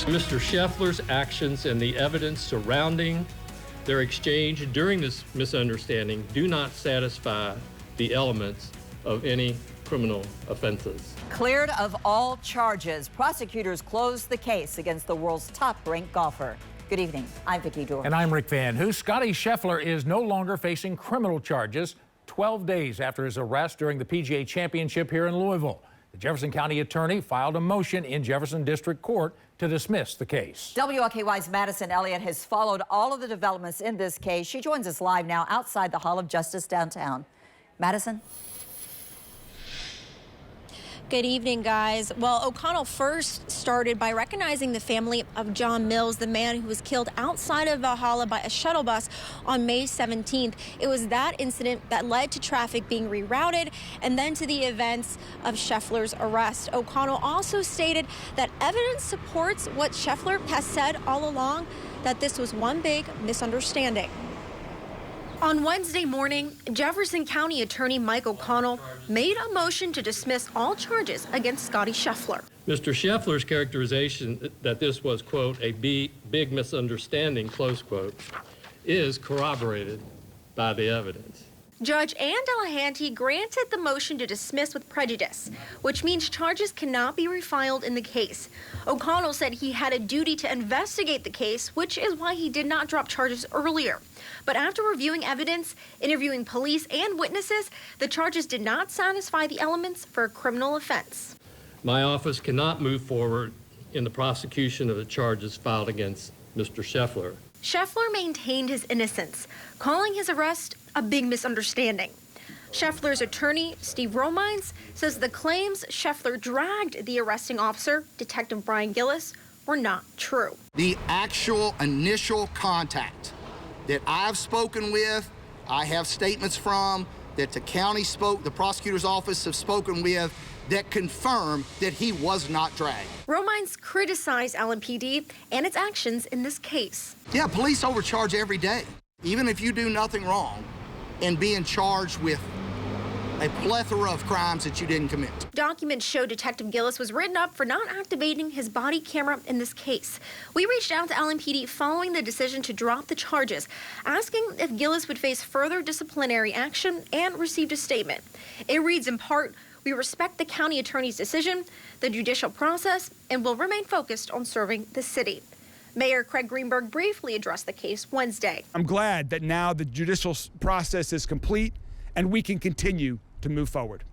case. Mr. Scheffler's actions and the evidence surrounding their exchange during this misunderstanding do not satisfy the elements of any criminal offenses. Cleared of all charges, prosecutors closed the case against the world's top-ranked golfer. Good evening. I'm Vicki Dorr. And I'm Rick Van Hoos. Scottie Scheffler is no longer facing criminal charges 12 days after his arrest during the PGA Championship here in Louisville. The Jefferson County attorney filed a motion in Jefferson District Court to dismiss the case. WLKY's Madison Elliott has followed all of the developments in this case. She joins us live now outside the Hall of Justice downtown. Madison? Good evening, guys. Well, O'Connell first started by recognizing the family of John Mills, the man who was killed outside of Valhalla by a shuttle bus on May 17th. It was that incident that led to traffic being rerouted and then to the events of Scheffler's arrest. O'Connell also stated that evidence supports what Scheffler has said all along, that this was one big misunderstanding. On Wednesday morning, Jefferson County Attorney Mike O'Connell made a motion to dismiss all charges against Scottie Scheffler. Mr. Scheffler's characterization that this was, quote, a big misunderstanding, close quote, is corroborated by the evidence. Judge Ann Delahanty granted the motion to dismiss with prejudice, which means charges cannot be refiled in the case. O'Connell said he had a duty to investigate the case, which is why he did not drop charges earlier. But after reviewing evidence, interviewing police and witnesses, the charges did not satisfy the elements for a criminal offense. My office cannot move forward in the prosecution of the charges filed against Mr. Scheffler. Scheffler maintained his innocence, calling his arrest a big misunderstanding. Scheffler's attorney, Steve Romines, says the claims Scheffler dragged the arresting officer, Detective Brian Gillis, were not true. The actual initial contact that I've spoken with, I have statements from, that the prosecutor's office have spoken with, that confirm that he was not dragged. Romines criticized LMPD and its actions in this case. Yeah, police overcharge every day. Even if you do nothing wrong and being charged with a plethora of crimes that you didn't commit. Documents show Detective Gillis was written up for not activating his body camera in this case. We reached out to LMPD following the decision to drop the charges, asking if Gillis would face further disciplinary action, and received a statement. It reads in part, "We respect the county attorney's decision, the judicial process, and will remain focused on serving the city." Mayor Craig Greenberg briefly addressed the case Wednesday. I'm glad that now the judicial process is complete and we can continue to move forward.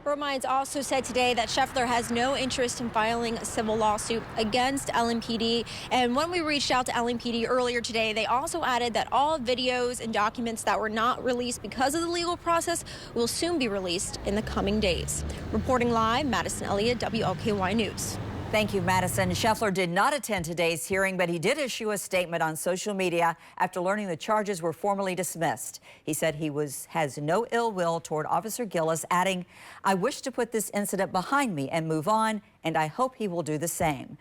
Romines also said today that Scheffler has no interest in filing a civil lawsuit against LMPD. And when we reached out to LMPD earlier today, they also added that all videos and documents that were not released because of the legal process will soon be released in the coming days. Reporting live, Madison Elliott, WLKY News. Thank you, Madison. Scheffler did not attend today's hearing, but he did issue a statement on social media after learning the charges were formally dismissed. He said he has no ill will toward Officer Gillis, adding, "I wish to put this incident behind me and move on, and I hope he will do the same."